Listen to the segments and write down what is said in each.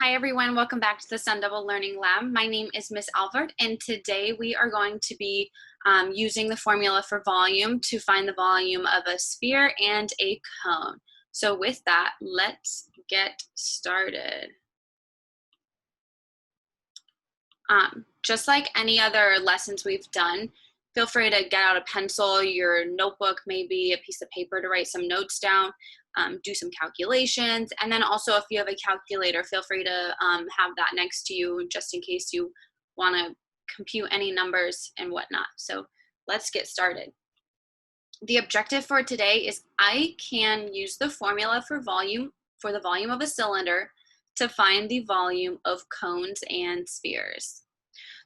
Hi everyone, welcome back to the Sun Devil Learning Lab. My name is Miss Alvord and today we are going to be using the formula for volume to find the volume of a sphere and a cone. So with that, let's get started. Just like any other lessons we've done, feel free to get out a pencil, your notebook, maybe a piece of paper to write some notes down, do some calculations, and then also if you have a calculator, feel free to have that next to you just in case you want to compute any numbers and whatnot. So let's get started. The objective for today is I can use the formula for the volume of a cylinder to find the volume of cones and spheres.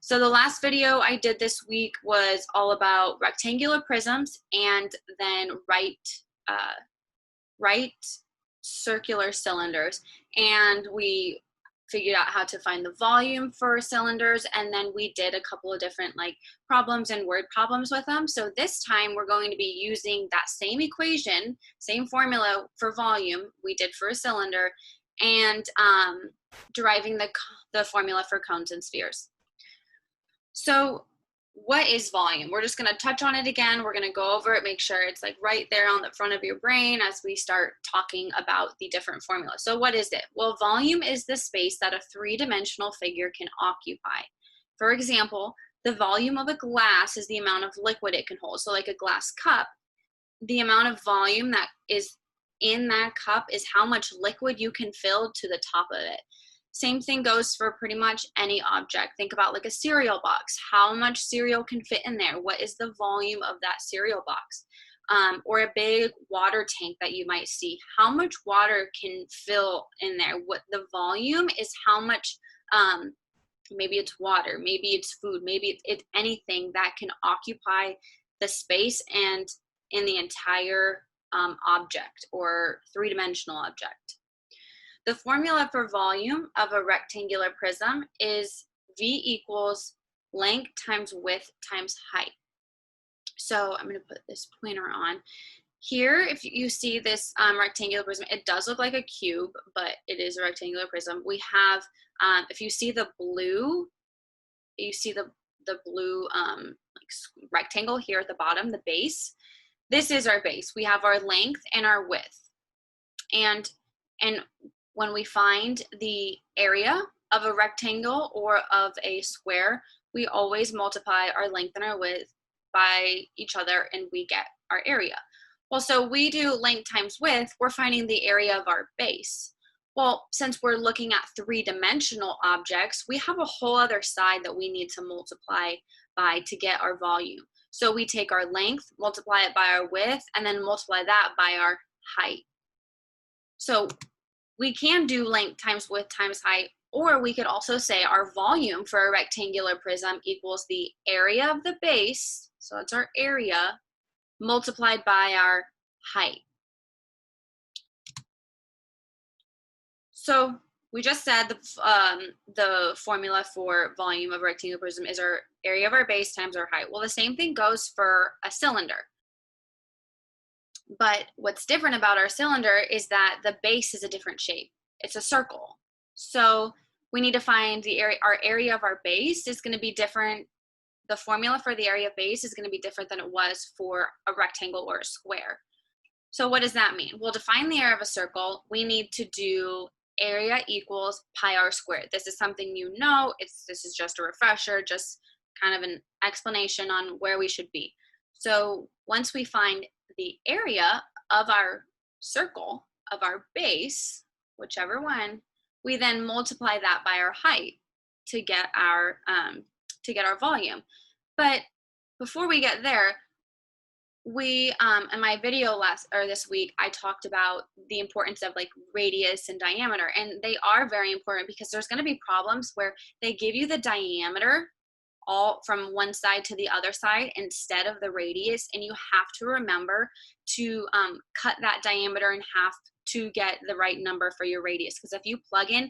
So the last video I did this week was all about rectangular prisms and then right circular cylinders. And we figured out how to find the volume for cylinders, and then we did a couple of different problems and word problems with them. So this time we're going to be using that same equation, same formula for volume we did for a cylinder, and deriving the formula for cones and spheres. So what is volume? We're just going to touch on it again. We're going to go over it, make sure it's right there on the front of your brain as we start talking about the different formulas. So what is it? Well, volume is the space that a three-dimensional figure can occupy. For example, the volume of a glass is the amount of liquid it can hold. So like a glass cup, the amount of volume that is in that cup is how much liquid you can fill to the top of it. Same thing goes for pretty much any object. Think about like a cereal box. How much cereal can fit in there? What is the volume of that cereal box? Or a big water tank that you might see. How much water can fill in there? What the volume is how much, maybe it's water, maybe it's food, maybe it's anything that can occupy the space and in the entire object or three-dimensional object. The formula for volume of a rectangular prism is V equals length times width times height. So I'm going to put this pointer on. Here, if you see this rectangular prism, it does look like a cube, but it is a rectangular prism. We have, if you see the blue, you see the blue rectangle here at the bottom, the base. This is our base. We have our length and our width. And when we find the area of a rectangle or of a square, we always multiply our length and our width by each other and we get our area. Well, so we do length times width, we're finding the area of our base. Well, since we're looking at three-dimensional objects, we have a whole other side that we need to multiply by to get our volume. So we take our length, multiply it by our width, and then multiply that by our height. So we can do length times width times height, or we could also say our volume for a rectangular prism equals the area of the base, so that's our area, multiplied by our height. So we just said the formula for volume of a rectangular prism is our area of our base times our height. Well, the same thing goes for a cylinder. But what's different about our cylinder is that the base is a different shape. It's a circle. So we need to find the area, our area of our base is going to be different. The formula for the area of base is going to be different than it was for a rectangle or a square. So what does that mean? Well, to find the area of a circle, we need to do area equals pi r squared. This is something you know. This is just a refresher, just kind of an explanation on where we should be. So once we find the area of our circle, of our base, whichever one, we then multiply that by our height to get our volume. But before we get there, we in my video this week, I talked about the importance of radius and diameter, and they are very important because there's going to be problems where they give you the diameter all from one side to the other side instead of the radius, and you have to remember to cut that diameter in half to get the right number for your radius, because if you plug in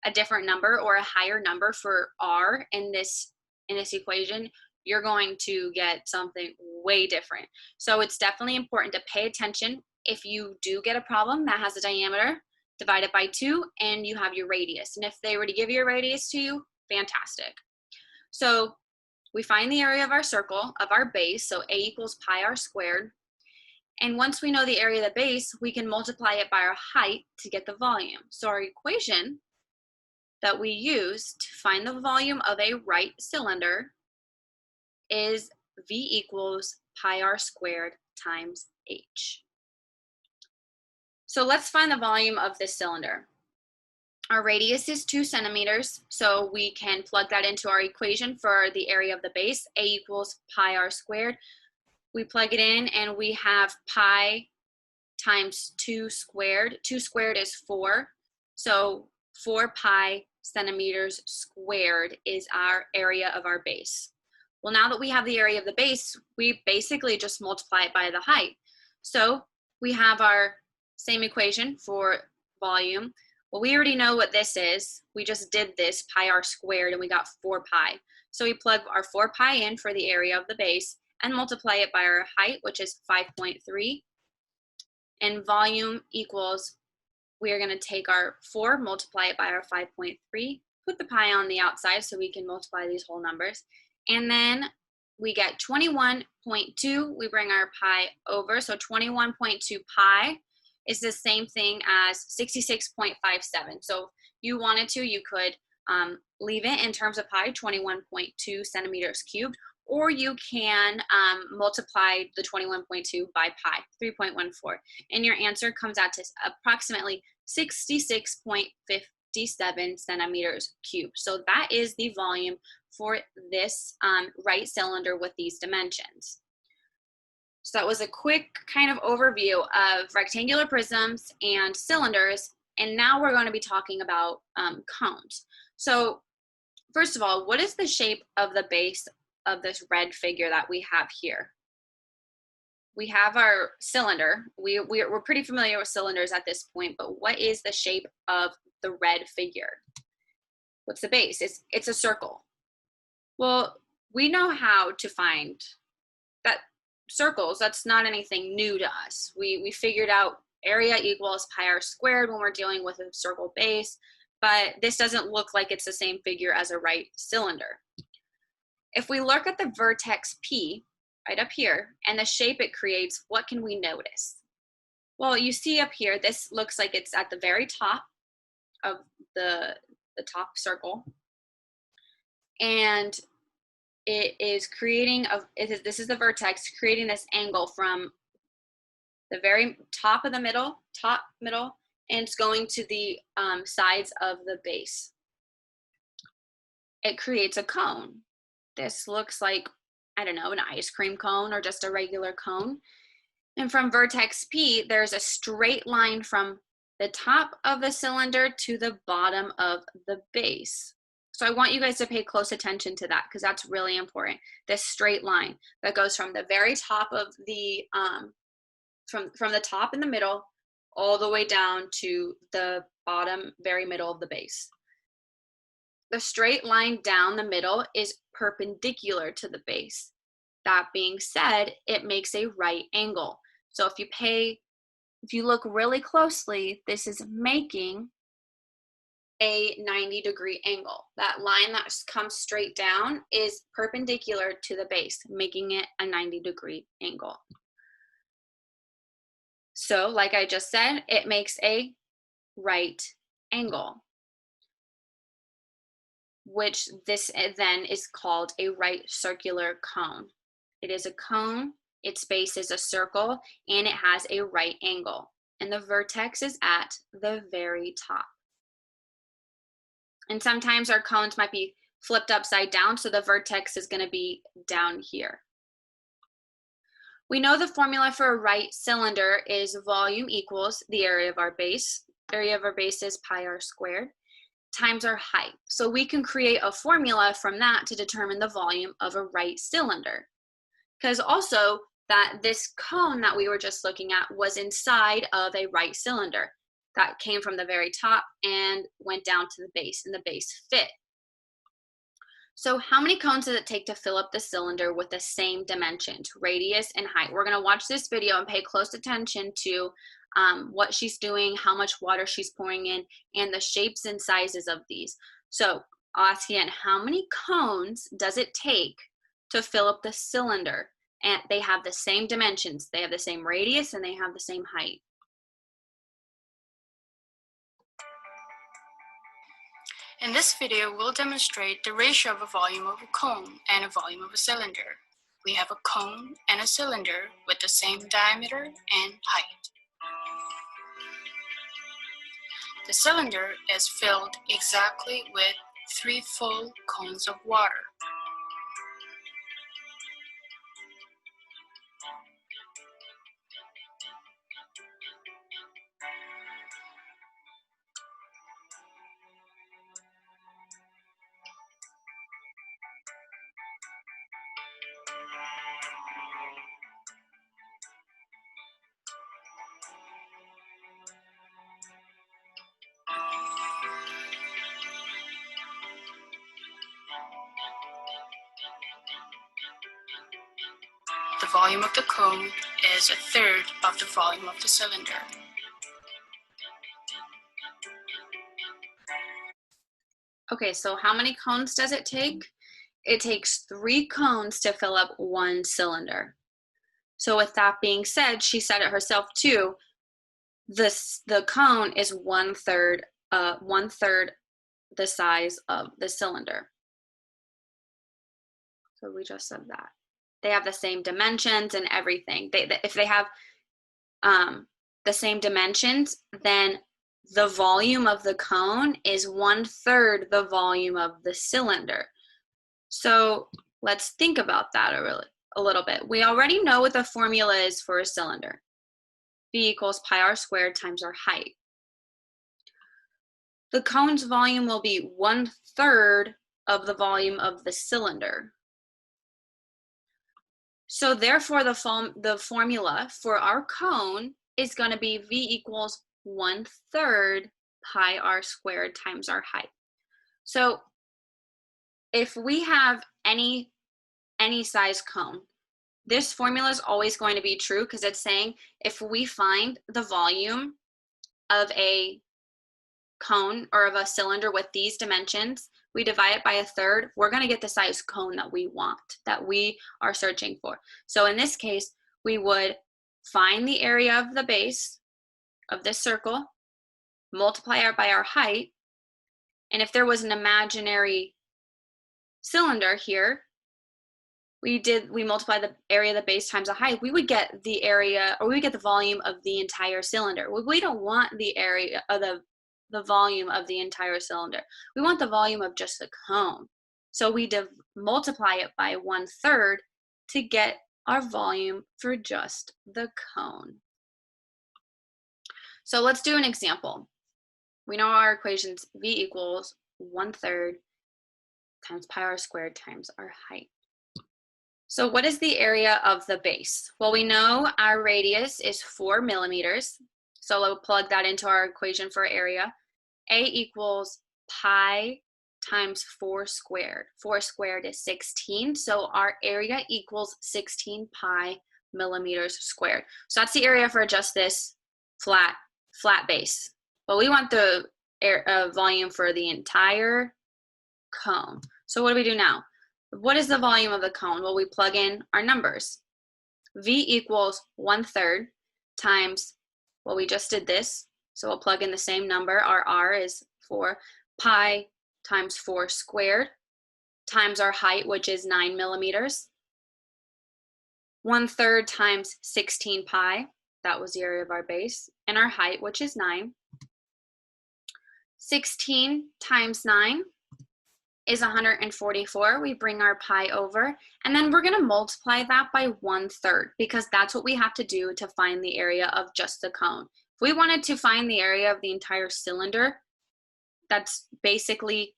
a different number or a higher number for r in this equation, you're going to get something way different. So it's definitely important to pay attention. If you do get a problem that has a diameter, divide it by 2, and you have your radius. And if they were to give your radius to you, fantastic. So we find the area of our circle, of our base, so A equals pi r squared. And once we know the area of the base, we can multiply it by our height to get the volume. So our equation that we use to find the volume of a right cylinder is V equals pi r squared times H. So let's find the volume of this cylinder. Our radius is 2 centimeters, so we can plug that into our equation for the area of the base, A equals pi r squared. We plug it in and we have pi times 2 squared. 2 squared is 4, so 4 pi centimeters squared is our area of our base. Well, now that we have the area of the base, we basically just multiply it by the height. So we have our same equation for volume. Well, we already know what this is. We just did this, pi r squared, and we got 4 pi. So we plug our 4 pi in for the area of the base and multiply it by our height, which is 5.3. And volume equals, we are going to take our 4, multiply it by our 5.3, put the pi on the outside so we can multiply these whole numbers. And then we get 21.2. We bring our pi over, so 21.2 pi is the same thing as 66.57. So if you wanted to, you could leave it in terms of pi, 21.2 centimeters cubed, or you can multiply the 21.2 by pi, 3.14. And your answer comes out to approximately 66.57 centimeters cubed. So that is the volume for this right cylinder with these dimensions. So that was a quick kind of overview of rectangular prisms and cylinders, and now we're going to be talking about cones. So first of all, what is the shape of the base of this red figure that we have here? We have our cylinder. We're pretty familiar with cylinders at this point, but what is the shape of the red figure? What's the base? It's a circle. Well, we know how to find that circles. That's not anything new to us. We figured out area equals pi r squared when we're dealing with a circle base, but this doesn't look like it's the same figure as a right cylinder. If we look at the vertex P right up here and the shape it creates, what can we notice? Well, you see up here, this looks like it's at the very top of the top circle, and it is creating this is the vertex creating this angle from the very top of the middle, and it's going to the sides of the base. It creates a cone. This looks like, I don't know, an ice cream cone or just a regular cone. And from vertex P, there's a straight line from the top of the cylinder to the bottom of the base. So I want you guys to pay close attention to that because that's really important. This straight line that goes from the very top of the, from the top in the middle all the way down to the bottom, very middle of the base. The straight line down the middle is perpendicular to the base. That being said, it makes a right angle. So if you look really closely, this is making a 90-degree angle. That line that comes straight down is perpendicular to the base, making it a 90-degree angle. So like I just said, it makes a right angle, which this then is called a right circular cone. It is a cone, its base is a circle, and it has a right angle. And the vertex is at the very top. And sometimes our cones might be flipped upside down, so the vertex is going to be down here. We know the formula for a right cylinder is volume equals the area of our base. Area of our base is pi r squared times our height. So we can create a formula from that to determine the volume of a right cylinder. Because also that this cone that we were just looking at was inside of a right cylinder that came from the very top and went down to the base, and the base fit. So how many cones does it take to fill up the cylinder with the same dimensions, radius and height? We're going to watch this video and pay close attention to what she's doing, how much water she's pouring in, and the shapes and sizes of these. So I'll ask again, how many cones does it take to fill up the cylinder? And they have the same dimensions. They have the same radius and they have the same height. In this video, we'll demonstrate the ratio of a volume of a cone and a volume of a cylinder. We have a cone and a cylinder with the same diameter and height. The cylinder is filled exactly with 3 full cones of water. The volume of the cone is 1/3 of the volume of the cylinder. Okay, so how many cones does it take? It takes 3 cones to fill up 1 cylinder. So with that being said, she said it herself too, the cone is 1/3 the size of the cylinder. So we just said that. They have the same dimensions and everything. If they have the same dimensions, then the volume of the cone is 1/3 the volume of the cylinder. So let's think about that a little bit. We already know what the formula is for a cylinder. V equals pi r squared times our height. The cone's volume will be 1/3 of the volume of the cylinder. So therefore, the formula for our cone is going to be V equals 1/3 pi r squared times our height. So if we have any size cone, this formula is always going to be true because it's saying if we find the volume of a cone or of a cylinder with these dimensions, we divide it by 1/3, we're going to get the size cone that we want, that we are searching for. So in this case, we would find the area of the base of this circle, multiply it by our height, and if there was an imaginary cylinder here, we multiply the area of the base times the height, we would get the area, or we would get the volume of the entire cylinder. We don't want the area of the volume of the entire cylinder. We want the volume of just the cone. So we multiply it by 1/3 to get our volume for just the cone. So let's do an example. We know our equations, V equals 1/3 times pi r squared times our height. So what is the area of the base? Well, we know our radius is 4 millimeters. So we'll plug that into our equation for area. A equals pi times 4 squared. 4 squared is 16. So our area equals 16 pi millimeters squared. So that's the area for just this flat base. But we want the volume for the entire cone. So what do we do now? What is the volume of the cone? Well, we plug in our numbers. V equals 1/3 times, well, we just did this, so we'll plug in the same number. Our R is 4. Pi times 4 squared times our height, which is 9 millimeters. 1/3 times 16 pi, that was the area of our base, and our height, which is 9. 16 times 9 is 144. We bring our pi over, and then we're going to multiply that by 1/3 because that's what we have to do to find the area of just the cone. If we wanted to find the area of the entire cylinder, that's basically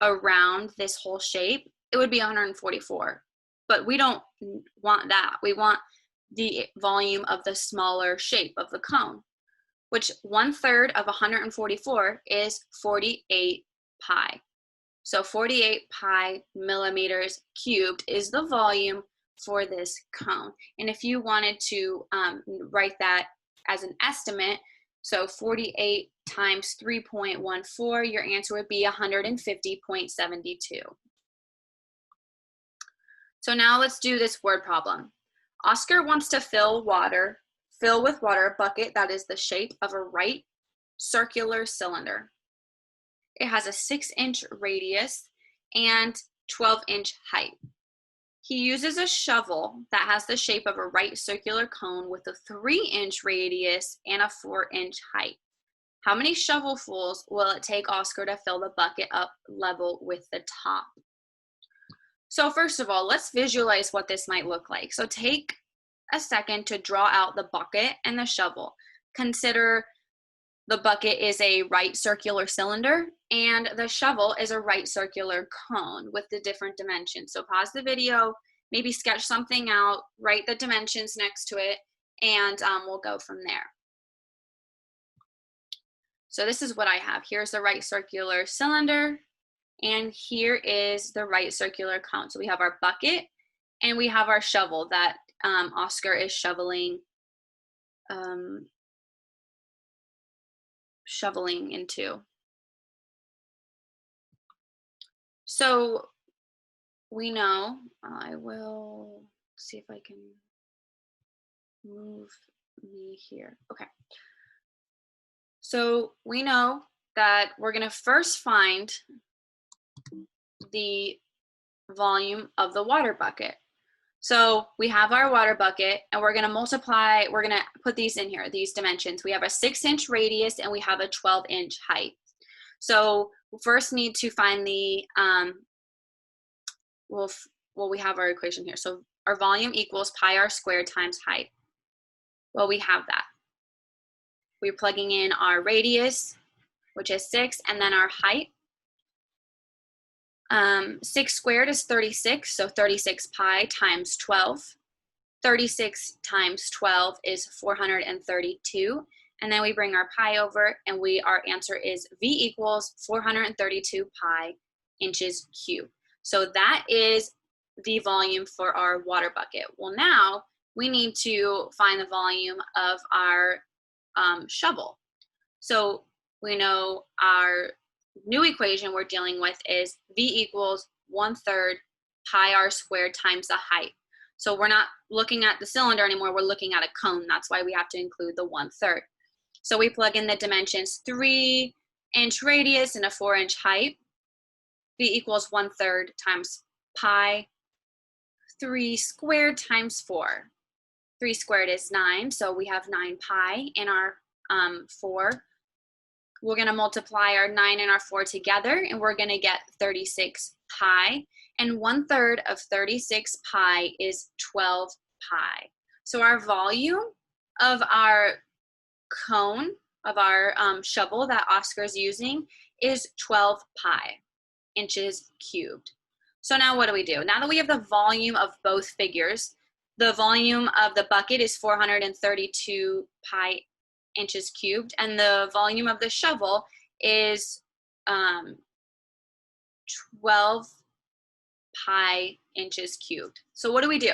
around this whole shape, it would be 144. But we don't want that. We want the volume of the smaller shape of the cone, which 1/3 of 144 is 48 pi. So 48 pi millimeters cubed is the volume for this cone. And if you wanted to write that as an estimate, so 48 times 3.14, your answer would be 150.72. So now let's do this word problem. Oscar wants to fill with water a bucket that is the shape of a right circular cylinder. It has a 6-inch radius and 12-inch height. He uses a shovel that has the shape of a right circular cone with a 3-inch radius and a 4-inch height. How many shovelfuls will it take Oscar to fill the bucket up level with the top? So first of all, let's visualize what this might look like. So take a second to draw out the bucket and the shovel. Consider the bucket is a right circular cylinder and the shovel is a right circular cone with the different dimensions. So pause the video, maybe sketch something out, write the dimensions next to it, and we'll go from there. So this is what I have. Here's the right circular cylinder, and here is the right circular cone. So we have our bucket, and we have our shovel that Oscar is shoveling into. So we know, I will see if I can move me here. Okay. So we know that we're going to first find the volume of the water bucket. So we have our water bucket and we're going to multiply, we're going to put these in here, these dimensions. We have a 6-inch radius and we have a 12-inch height. So we first need to find the, we have our equation here. So our volume equals pi r squared times height. Well, we have that. We're plugging in our radius, which is 6, and then our height. 6 squared is 36, so 36 pi times 12. 36 times 12 is 432. And then we bring our pi over, and our answer is V equals 432 pi inches cubed. So that is the volume for our water bucket. Well, now we need to find the volume of our shovel. So we know our new equation we're dealing with is V equals 1/3 pi r squared times the height. So we're not looking at the cylinder anymore, we're looking at a cone. That's why we have to include the 1/3. So we plug in the dimensions, 3-inch radius and a 4-inch height. V equals 1/3 times pi, 3 squared times 4. 3 squared is 9, so we have 9 pi in our 4. We're going to multiply our 9 and our 4 together, and we're going to get 36 pi. And 1/3 of 36 pi is 12 pi. So our volume of our cone, of our shovel that Oscar's using, is 12 pi inches cubed. So now what do? Now that we have the volume of both figures, the volume of the bucket is 432 pi inches cubed, and the volume of the shovel is 12 pi inches cubed. So what do?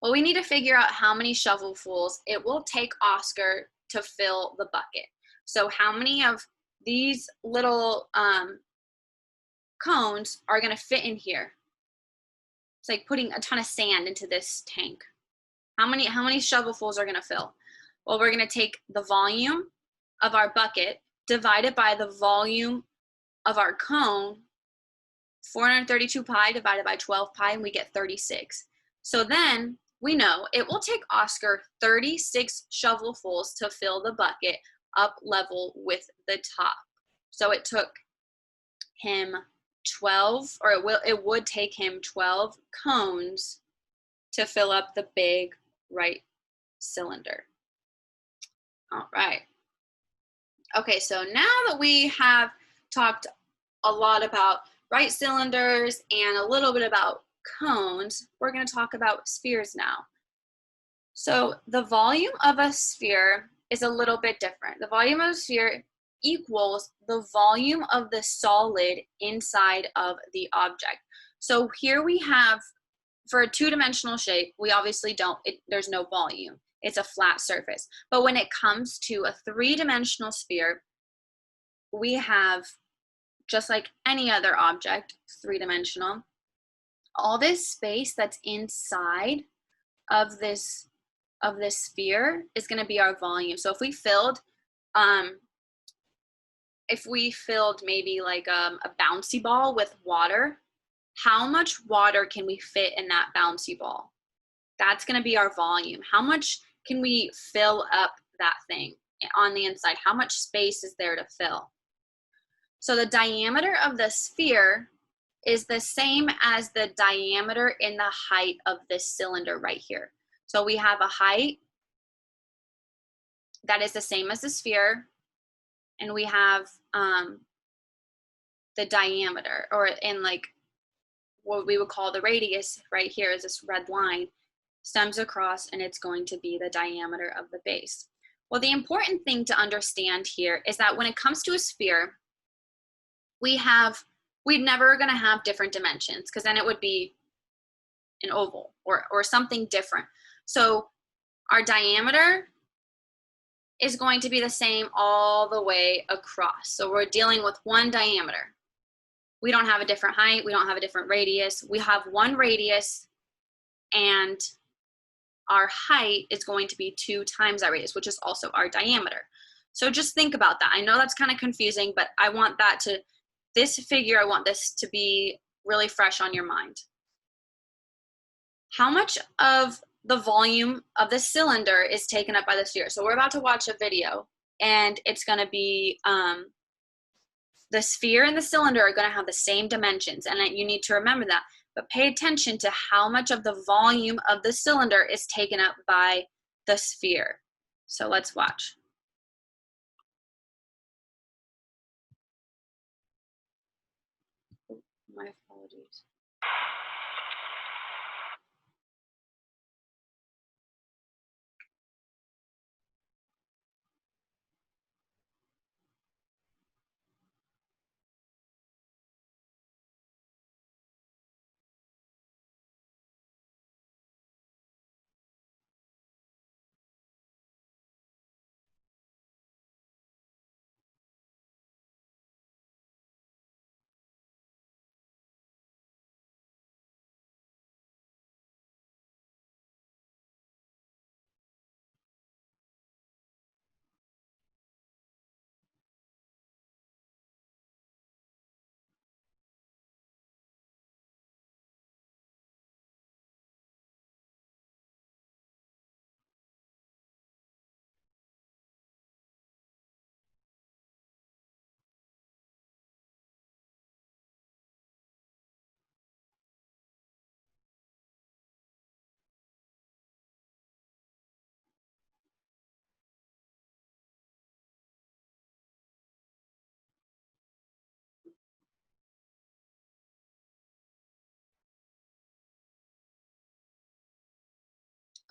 Well, we need to figure out how many shovelfuls it will take Oscar to fill the bucket. So how many of these little cones are going to fit in here? It's like putting a ton of sand into this tank. How many shovelfuls are going to fill? Well, we're going to take the volume of our bucket divided by the volume of our cone, 432 pi divided by 12 pi, and we get 36. So then we know it will take Oscar 36 shovelfuls to fill the bucket up level with the top. So it took him 12, or it would take him 12 cones to fill up the big right cylinder. All right. Okay, so now that we have talked a lot about right cylinders and a little bit about cones, we're going to talk about spheres now. So the volume of a sphere is a little bit different. The volume of a sphere equals the volume of the solid inside of the object. So here we have, for a two-dimensional shape, we obviously there's no volume. it's a flat surface. But when it comes to a three-dimensional sphere, we have, just like any other object, three-dimensional, all this space that's inside of this sphere is going to be our volume. So if we filled maybe like a bouncy ball with water, how much water can we fit in that bouncy ball? That's going to be our volume. How much can we fill up that thing on the inside? How much space is there to fill? So the diameter of the sphere is the same as the diameter in the height of this cylinder right here. So we have a height that is the same as the sphere, and we have the diameter, or in like what we would call the radius right here is this red line, stems across, and it's going to be the diameter of the base. Well, the important thing to understand here is that when it comes to a sphere, we're never going to have different dimensions, because then it would be an oval or something different. So our diameter is going to be the same all the way across. So we're dealing with one diameter. We don't have a different height. We don't have a different radius. We have one radius, and our height is going to be 2 times that radius, which is also our diameter. So just think about that. I know that's kind of confusing, but I want this figure, I want this to be really fresh on your mind. How much of the volume of the cylinder is taken up by the sphere? So we're about to watch a video, and it's going to be the sphere and the cylinder are going to have the same dimensions, and you need to remember that. But pay attention to how much of the volume of the cylinder is taken up by the sphere. So let's watch. My apologies.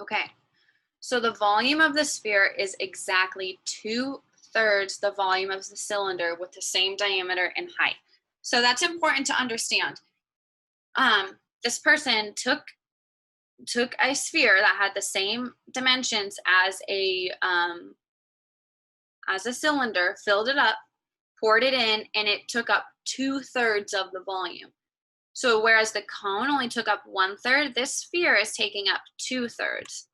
Okay, so the volume of the sphere is exactly 2/3 the volume of the cylinder with the same diameter and height. So that's important to understand. This person took a sphere that had the same dimensions as a cylinder, filled it up, poured it in, and it took up 2/3 of the volume. So whereas the cone only took up 1/3, this sphere is taking up 2/3.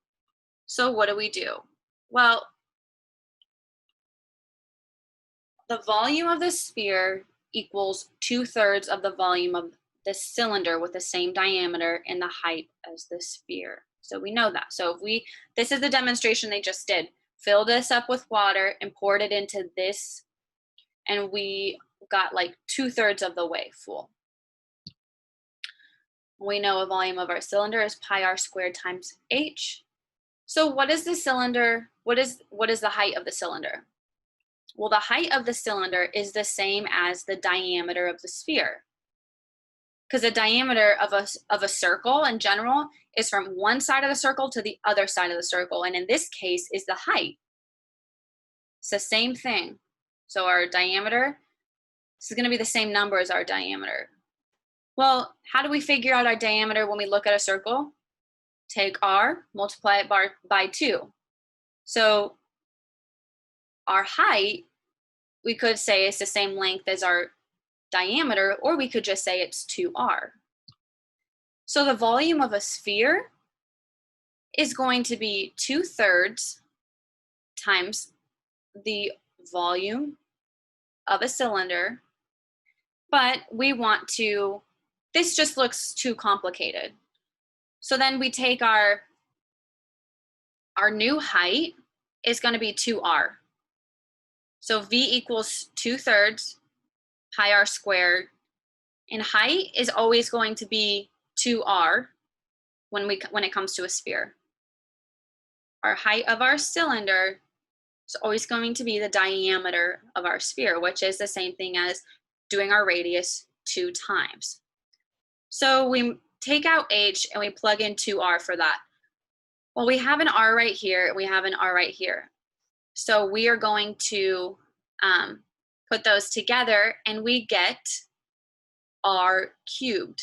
So what do? Well, the volume of the sphere equals 2/3 of the volume of the cylinder with the same diameter and the height as the sphere. So we know that. So this is the demonstration they just did. Fill this up with water and poured it into this, and we got like 2/3 of the way full. We know a volume of our cylinder is pi r squared times h. So what is the cylinder? What is the height of the cylinder? Well, the height of the cylinder is the same as the diameter of the sphere, because the diameter of a circle in general is from one side of the circle to the other side of the circle, and in this case is the height. It's the same thing. So our diameter, this is going to be the same number as our diameter. Well, how do we figure out our diameter when we look at a circle? Take r, multiply it by 2. So our height, we could say is the same length as our diameter, or we could just say it's 2r. So the volume of a sphere is going to be 2/3 times the volume of a cylinder, but we want to, this just looks too complicated. So then we take our new height is going to be 2r. So V equals 2/3 pi r squared, and height is always going to be 2r when it comes to a sphere. Our height of our cylinder is always going to be the diameter of our sphere, which is the same thing as doing our radius 2 times. So we take out h and we plug in 2r for that. Well, we have an r right here, and we have an r right here. So we are going to put those together, and we get r cubed.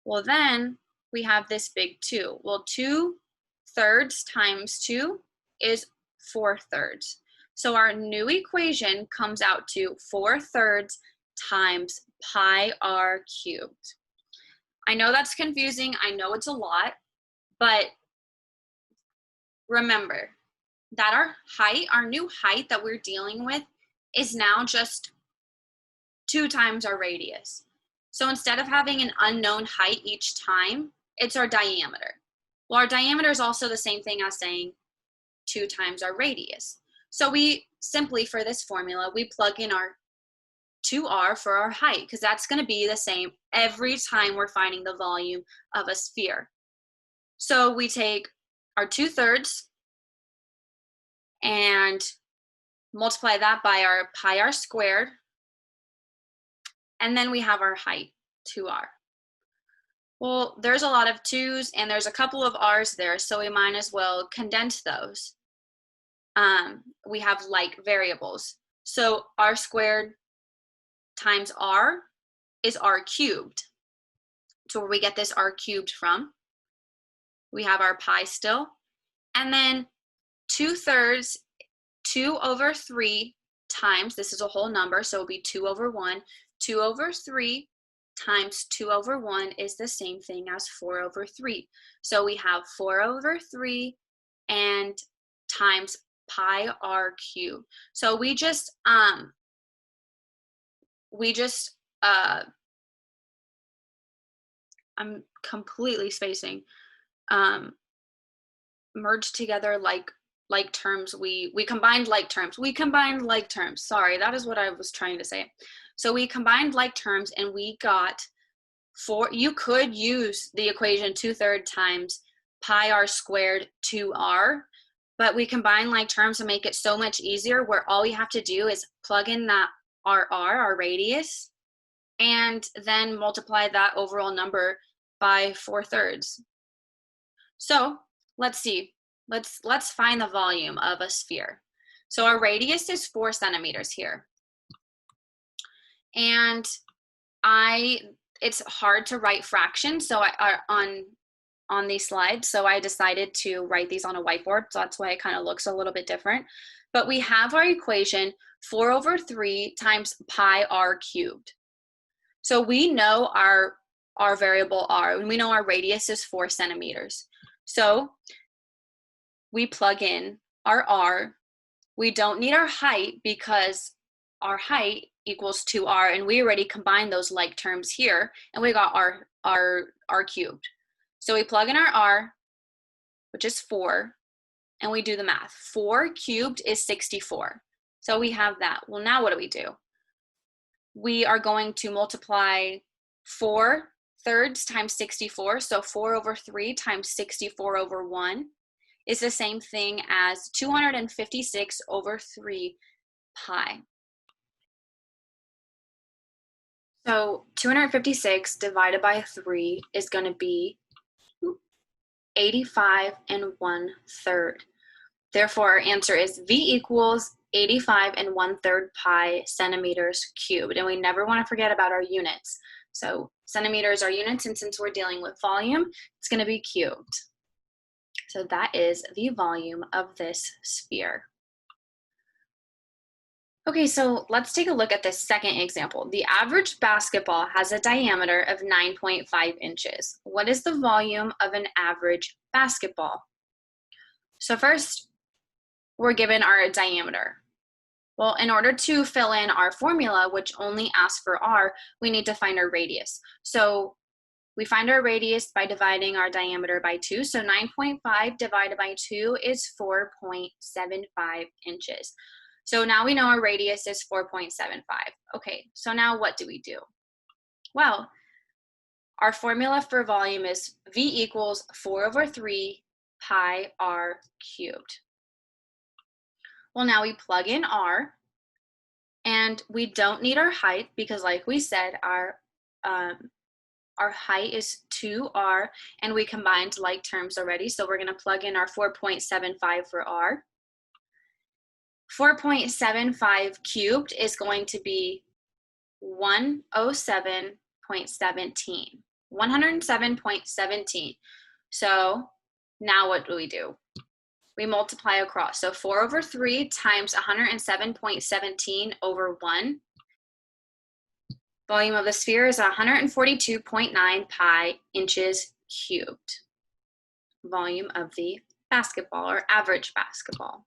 Well, then we have this big 2. Well, 2/3 times 2 is 4/3. So our new equation comes out to 4/3 times pi r cubed. I know that's confusing. I know it's a lot, but remember that our height, our new height that we're dealing with, is now just 2 times our radius. So instead of having an unknown height each time, it's our diameter. Well, our diameter is also the same thing as saying 2 times our radius. So we simply, for this formula, we plug in our 2r for our height, because that's going to be the same every time we're finding the volume of a sphere. So we take our 2/3 and multiply that by our pi r squared, and then we have our height, 2r. Well, there's a lot of 2's and there's a couple of r's there, so we might as well condense those. We have like variables. So r squared times r is r cubed. So where we get this r cubed from, we have our pi still. And then 2/3, 2/3 times, this is a whole number, so it'll be 2/1. 2/3 times 2/1 is the same thing as 4/3. So we have 4/3 and times pi r cubed. So we just I'm completely spacing. Merged together like terms. We combined like terms. Sorry, that is what I was trying to say. So we combined like terms, and we got you could use the equation 2/3 times pi r squared 2r, but we combine like terms to make it so much easier, where all we have to do is plug in that our radius, and then multiply that overall number by 4/3. So let's see. Let's find the volume of a sphere. So our radius is 4 centimeters here. And it's hard to write fractions, so on these slides, so I decided to write these on a whiteboard, so that's why it kind of looks a little bit different. But we have our equation 4/3 times pi r cubed. So we know our variable r, and we know our radius is 4 centimeters. So we plug in our r. We don't need our height because our height equals 2r, and we already combined those like terms here, and we got r cubed. So we plug in our r, which is 4, and we do the math. 4 cubed is 64. So we have that. Well, now what do? We are going to multiply 4/3 times 64, so 4/3 times 64/1 is the same thing as 256/3 pi. So 256 divided by 3 is going to be 85 1/3. Therefore, our answer is V equals 85 1/3 pi centimeters cubed. And we never want to forget about our units. So centimeters are units, and since we're dealing with volume, it's going to be cubed. So that is the volume of this sphere. Okay, so let's take a look at this second example. The average basketball has a diameter of 9.5 inches. What is the volume of an average basketball? So first, we're given our diameter. Well, in order to fill in our formula, which only asks for r, we need to find our radius. So we find our radius by dividing our diameter by 2. So 9.5 divided by 2 is 4.75 inches. So now we know our radius is 4.75. Okay, so now what do? Well, our formula for volume is V equals 4/3 pi r cubed. Well, now we plug in r, and we don't need our height because, like we said, our height is 2r, and we combined like terms already. So we're going to plug in our 4.75 for r. 4.75 cubed is going to be 107.17. 107.17. So now what do? We multiply across. So 4/3 times 107.17 over 1. Volume of the sphere is 142.9 pi inches cubed. Volume of the basketball, or average basketball.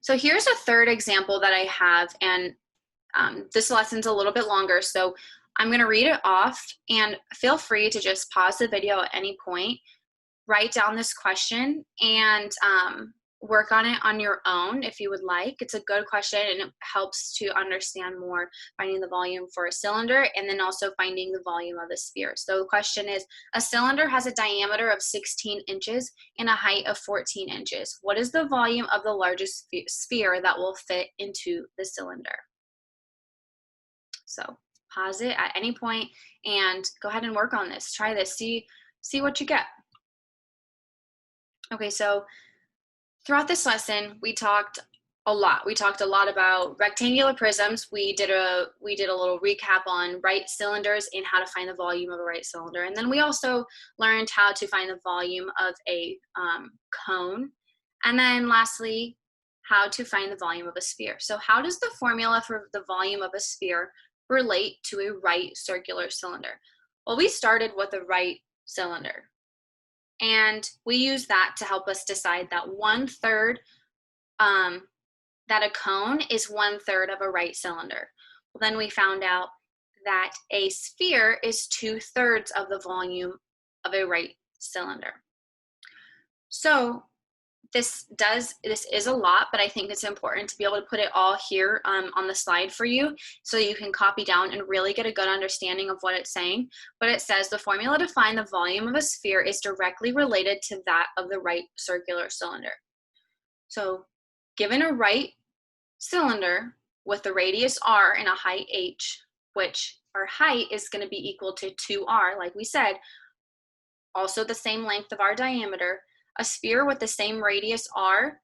So here's a third example that I have, and this lesson's a little bit longer, so I'm going to read it off, and feel free to just pause the video at any point, write down this question, and work on it on your own if you would like. It's a good question, and it helps to understand more finding the volume for a cylinder and then also finding the volume of a sphere. So the question is, a cylinder has a diameter of 16 inches and a height of 14 inches. What is the volume of the largest sphere that will fit into the cylinder? So pause it at any point and go ahead and work on this. Try this, see what you get. Okay, so throughout this lesson, we talked a lot. We talked a lot about rectangular prisms. We did a little recap on right cylinders and how to find the volume of a right cylinder. And then we also learned how to find the volume of a cone. And then lastly, how to find the volume of a sphere. So how does the formula for the volume of a sphere relate to a right circular cylinder? Well, we started with a right cylinder, and we use that to help us decide that 1/3, that a cone is 1/3 of a right cylinder. Well, then we found out that a sphere is 2/3 of the volume of a right cylinder. So this is a lot, but I think it's important to be able to put it all here on the slide for you so you can copy down and really get a good understanding of what it's saying. But it says the formula to find the volume of a sphere is directly related to that of the right circular cylinder. So given a right cylinder with a radius r and a height h, which our height is going to be equal to 2r, like we said, also the same length of our diameter, a sphere with the same radius r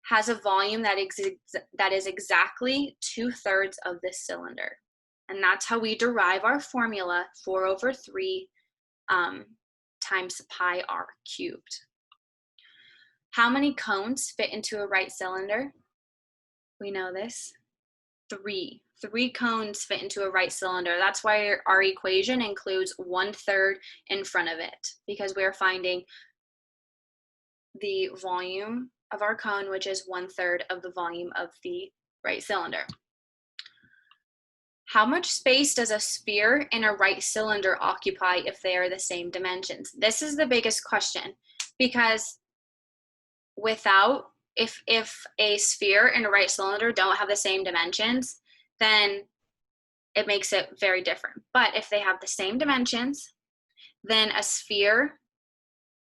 has a volume that is exactly 2/3 of this cylinder. And that's how we derive our formula, 4/3 times pi r cubed. How many cones fit into a right cylinder? We know this. 3. 3 cones fit into a right cylinder. That's why our equation includes 1/3 in front of it, because we are finding the volume of our cone, which is 1/3 of the volume of the right cylinder. How much space does a sphere and a right cylinder occupy if they are the same dimensions? This is the biggest question, because if a sphere and a right cylinder don't have the same dimensions, then it makes it very different. But if they have the same dimensions, then a sphere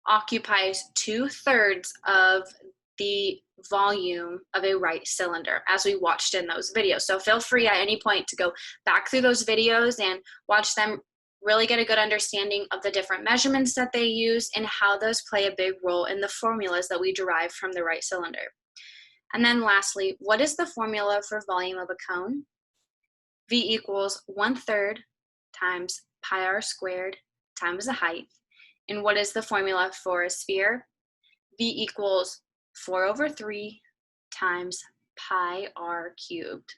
occupies 2/3 of the volume of a right cylinder, as we watched in those videos. So feel free at any point to go back through those videos and watch them, really get a good understanding of the different measurements that they use and how those play a big role in the formulas that we derive from the right cylinder. And then lastly, what is the formula for volume of a cone? V equals 1/3 times pi r squared times the height. And what is the formula for a sphere? V equals 4/3 times pi r cubed.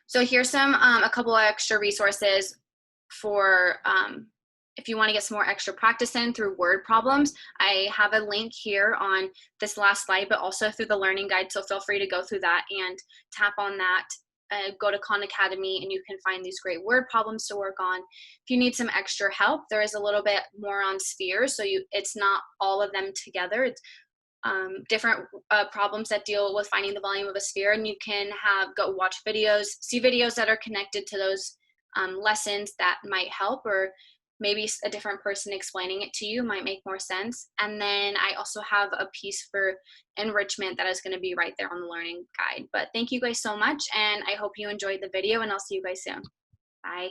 So here's a couple of extra resources for if you want to get some more extra practice in through word problems. I have a link here on this last slide, but also through the learning guide. So feel free to go through that and tap on that. Go to Khan Academy and you can find these great word problems to work on. If you need some extra help, there is a little bit more on spheres. So it's not all of them together. It's different problems that deal with finding the volume of a sphere, and you can go watch videos, see videos that are connected to those lessons that might help, or maybe a different person explaining it to you might make more sense. And then I also have a piece for enrichment that is going to be right there on the learning guide. But thank you guys so much, and I hope you enjoyed the video, and I'll see you guys soon. Bye.